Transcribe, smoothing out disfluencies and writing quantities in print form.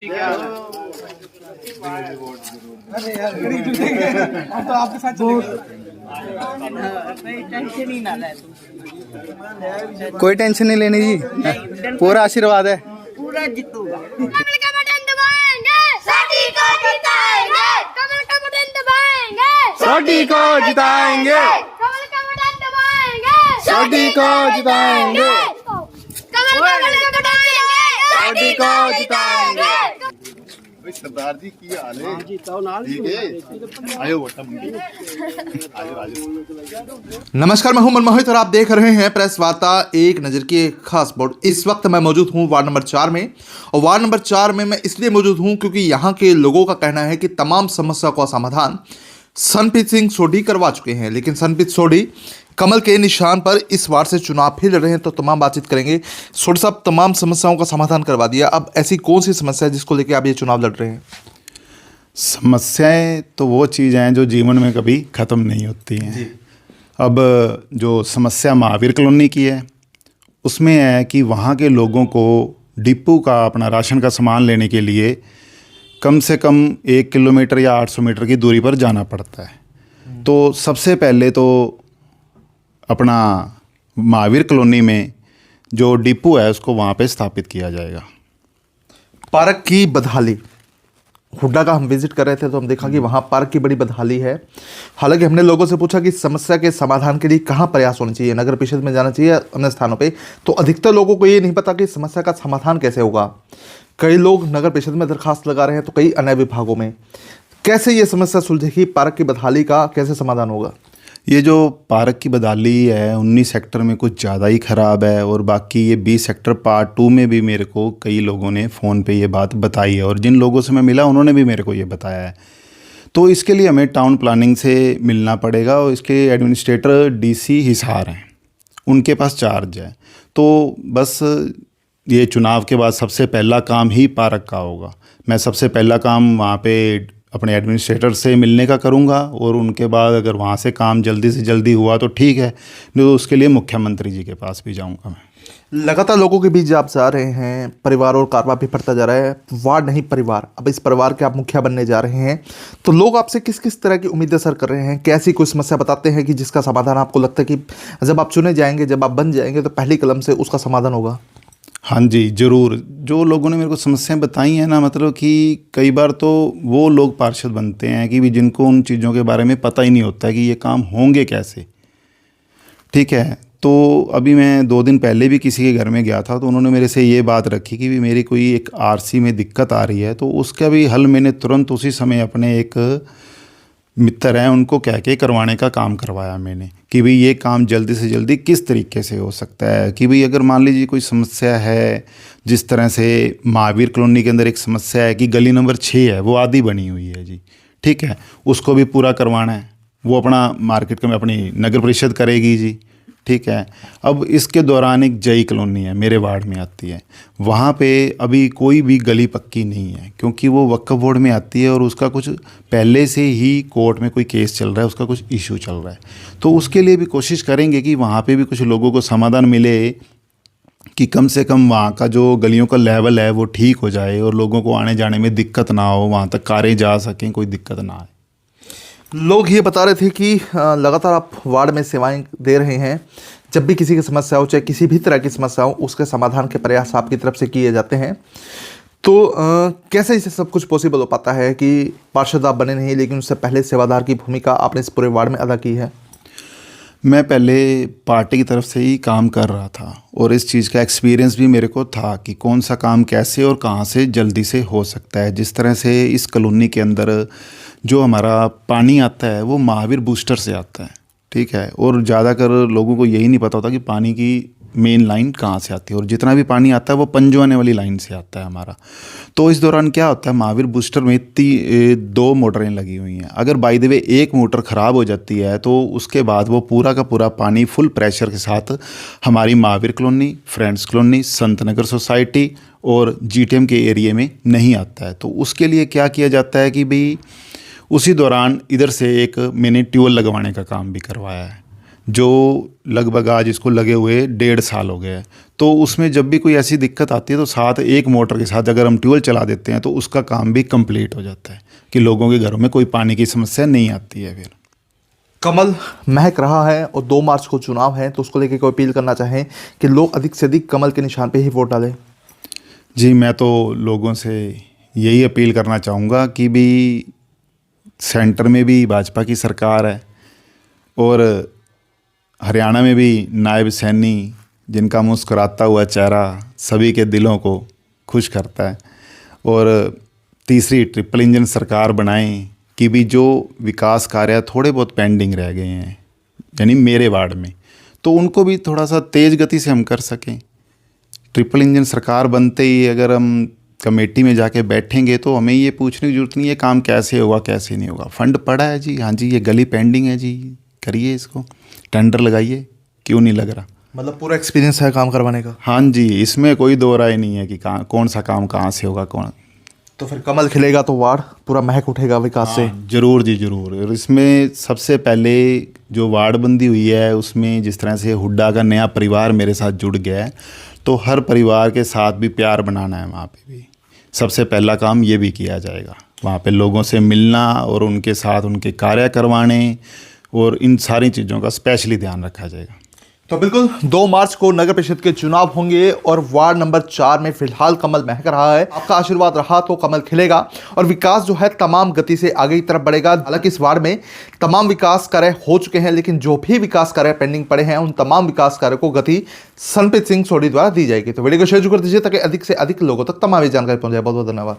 अरे यार हम तो आपके साथ टेंशन ही ना ले तुम। कोई टेंशन नहीं लेनी जी, पूरा आशीर्वाद है। पूरा जीतूगा। कमल का बटन दबाएंगे, सोटी को जिताएंगे। कमल का बटन दबाएंगे, सोटी को जिताएंगे। कमल का बटन दबाएंगे, सोटी को जिताएंगे। कमल का बटन दबाएंगे, सोटी को जिताएंगे। सरदार जी की हाल है? ठीक है, आयो वोटा मंडी, आयो आयो। नमस्कार, मैं हूं मनमोहित और आप देख रहे हैं प्रेस वार्ता एक नज़र की एक खास बोर्ड। इस वक्त मैं मौजूद हूं वार्ड नंबर 4 में, और वार्ड नंबर 4 में मैं इसलिए मौजूद हूं क्योंकि यहां के लोगों का कहना है कि तमाम समस्या का समाधान सनप्रीत सिंह सोढ़ी करवा चुके हैं, लेकिन सनप्रीत सोढ़ी कमल के निशान पर इस वार्ड से चुनाव फिर लड़ रहे हैं। तो तमाम बातचीत करेंगे। सोढ़ी साहब, तमाम समस्याओं का समाधान करवा दिया, अब ऐसी कौन सी समस्या है जिसको लेकर आप ये चुनाव लड़ रहे हैं? समस्याएं तो वो चीज़ें हैं जो जीवन में कभी ख़त्म नहीं होती हैं। अब जो समस्या महावीर कॉलोनी की है उसमें है कि वहाँ के लोगों को डिपो का अपना राशन का सामान लेने के लिए कम से कम 1 किलोमीटर या 800 मीटर की दूरी पर जाना पड़ता है। तो सबसे पहले तो अपना महावीर कॉलोनी में जो डिपो है उसको वहाँ पे स्थापित किया जाएगा। पार्क की बदहाली, हुड्डा का हम विजिट कर रहे थे तो हम देखा कि वहाँ पार्क की बड़ी बदहाली है। हालांकि हमने लोगों से पूछा कि समस्या के समाधान के लिए कहाँ प्रयास होने चाहिए, नगर परिषद में जाना चाहिए अन्य स्थानों पे, तो अधिकतर लोगों को ये नहीं पता कि समस्या का समाधान कैसे होगा। कई लोग नगर परिषद में दरखास्त लगा रहे हैं तो कई अन्य विभागों में। कैसे ये समस्या सुलझेगी? पार्क की बदहाली का कैसे समाधान होगा? ये जो पार्क की बदहाली है 19 सेक्टर में कुछ ज़्यादा ही ख़राब है, और बाकी ये 20 सेक्टर पार्ट 2 में भी मेरे को कई लोगों ने फ़ोन पे ये बात बताई है, और जिन लोगों से मैं मिला उन्होंने भी मेरे को ये बताया है। तो इसके लिए हमें टाउन प्लानिंग से मिलना पड़ेगा, और इसके एडमिनिस्ट्रेटर डीसी हिसार हैं, उनके पास चार्ज है। तो बस ये चुनाव के बाद सबसे पहला काम ही पार्क का होगा। मैं सबसे पहला काम वहाँ पे अपने एडमिनिस्ट्रेटर से मिलने का करूँगा, और उनके बाद अगर वहाँ से काम जल्दी से जल्दी हुआ तो ठीक है, नहीं तो उसके लिए मुख्यमंत्री जी के पास भी जाऊँगा मैं। लगातार लोगों के बीच आप जा रहे हैं, परिवार और कारवा भी बढ़ता जा रहा है, वार्ड नहीं परिवार, अब इस परिवार के आप मुखिया बनने जा रहे हैं, तो लोग आपसे किस किस तरह की उम्मीदें सर कर रहे हैं? कैसी कोई समस्या बताते हैं कि जिसका समाधान आपको लगता है कि जब आप चुने जाएंगे, जब आप बन जाएंगे तो पहली कलम से उसका समाधान होगा? हाँ जी, ज़रूर। जो लोगों ने मेरे को समस्याएं बताई हैं ना, मतलब कि कई बार तो वो लोग पार्षद बनते हैं कि भी जिनको उन चीज़ों के बारे में पता ही नहीं होता है कि ये काम होंगे कैसे। ठीक है, तो अभी मैं 2 दिन पहले भी किसी के घर में गया था, तो उन्होंने मेरे से ये बात रखी कि भी मेरी कोई एक आरसी में दिक्कत आ रही है, तो उसका भी हल मैंने तुरंत उसी समय अपने एक मित्र हैं उनको कह के करवाने का काम करवाया मैंने, कि भाई ये काम जल्दी से जल्दी किस तरीके से हो सकता है। कि भाई अगर मान लीजिए कोई समस्या है, जिस तरह से महावीर कॉलोनी के अंदर एक समस्या है कि गली नंबर 6 है वो आधी बनी हुई है जी, ठीक है, उसको भी पूरा करवाना है। वो अपना मार्केट में अपनी नगर परिषद करेगी जी, ठीक है। अब इसके दौरान एक जई कॉलोनी है, मेरे वार्ड में आती है, वहाँ पे अभी कोई भी गली पक्की नहीं है, क्योंकि वो वक्फ बोर्ड में आती है और उसका कुछ पहले से ही कोर्ट में कोई केस चल रहा है, उसका कुछ इशू चल रहा है। तो उसके लिए भी कोशिश करेंगे कि वहाँ पे भी कुछ लोगों को समाधान मिले, कि कम से कम वहाँ का जो गलियों का लेवल है वो ठीक हो जाए, और लोगों को आने जाने में दिक्कत ना हो, वहाँ तक कारें जा सकें, कोई दिक्कत ना आए। लोग ये बता रहे थे कि लगातार आप वार्ड में सेवाएं दे रहे हैं, जब भी किसी की समस्या हो, चाहे किसी भी तरह की समस्या हो, उसके समाधान के प्रयास आपकी तरफ से किए जाते हैं। तो कैसे इसे सब कुछ पॉसिबल हो पाता है कि पार्षद आप बने नहीं, लेकिन उससे पहले सेवादार की भूमिका आपने इस पूरे वार्ड में अदा की है? मैं पहले पार्टी की तरफ से ही काम कर रहा था, और इस चीज़ का एक्सपीरियंस भी मेरे को था कि कौन सा काम कैसे और कहाँ से जल्दी से हो सकता है। जिस तरह से इस कॉलोनी के अंदर जो हमारा पानी आता है वो महावीर बूस्टर से आता है, ठीक है, और ज़्यादातर लोगों को यही नहीं पता होता कि पानी की मेन लाइन कहाँ से आती है, और जितना भी पानी आता है वो पंजवाने वाली लाइन से आता है हमारा। तो इस दौरान क्या होता है, महावीर बूस्टर में 2 मोटरें लगी हुई हैं। अगर बाय द वे एक मोटर ख़राब हो जाती है तो उसके बाद वो पूरा का पूरा पानी फुल प्रेशर के साथ हमारी Mahavir colony, friends colony, Sant Nagar society और जीटीएम के एरिया में नहीं आता है। तो उसके लिए क्या किया जाता है कि भाई उसी दौरान इधर से एक मैंने ट्यूबवेल लगवाने का काम भी करवाया है, जो लगभग आज इसको लगे हुए 1.5 साल हो गया है। तो उसमें जब भी कोई ऐसी दिक्कत आती है तो साथ एक मोटर के साथ अगर हम ट्यूबवेल चला देते हैं तो उसका काम भी कंप्लीट हो जाता है कि लोगों के घरों में कोई पानी की समस्या नहीं आती है। फिर कमल महक रहा है और 2 मार्च को चुनाव है, तो उसको लेकर कोई अपील करना चाहें कि लोग अधिक से अधिक कमल के निशान पे ही वोट डालें? जी, मैं तो लोगों से यही अपील करना चाहूँगा कि भी सेंटर में भी भाजपा की सरकार है और हरियाणा में भी नायब सैनी जिनका मुस्कुराता हुआ चेहरा सभी के दिलों को खुश करता है, और तीसरी ट्रिपल इंजन सरकार बनाएं कि भी जो विकास कार्य थोड़े बहुत पेंडिंग रह गए हैं यानी मेरे वार्ड में, तो उनको भी थोड़ा सा तेज़ गति से हम कर सकें। ट्रिपल इंजन सरकार बनते ही अगर हम कमेटी में जाके बैठेंगे तो हमें ये पूछने की जरूरत नहीं है काम कैसे होगा कैसे नहीं होगा। फंड पड़ा है जी, हाँ जी, ये गली पेंडिंग है जी, करिए इसको, टेंडर लगाइए, क्यों नहीं लग रहा। मतलब पूरा एक्सपीरियंस है काम करवाने का। हाँ जी, इसमें कोई दो राय नहीं है कि कौन सा काम कहाँ से होगा कौन। तो फिर कमल खिलेगा तो वार्ड पूरा महक उठेगा विकास से। जरूर जी जरूर। और इसमें सबसे पहले जो वार्ड बंदी हुई है उसमें जिस तरह से हुड्डा का नया परिवार मेरे साथ जुड़ गया है, तो हर परिवार के साथ भी प्यार बनाना है। वहाँ पे भी सबसे पहला काम ये भी किया जाएगा, वहाँ पे लोगों से मिलना और उनके साथ उनके कार्य करवाने और इन सारी चीज़ों का स्पेशली ध्यान रखा जाएगा। तो बिल्कुल 2 मार्च को नगर परिषद के चुनाव होंगे और वार्ड नंबर 4 में फिलहाल कमल महक रहा है। आपका आशीर्वाद रहा तो कमल खिलेगा और विकास जो है तमाम गति से आगे की तरफ बढ़ेगा। हालांकि इस वार्ड में तमाम विकास कार्य हो चुके हैं, लेकिन जो भी विकास कार्य पेंडिंग पड़े हैं उन तमाम विकास कार्य को गति सनप्रीत सिंह सोढ़ी द्वारा दी जाएगी। तो वीडियो को शेयर कर दीजिए ताकि अधिक से अधिक लोगों तक तमाम जानकारी पहुंच जाए। बहुत बहुत धन्यवाद।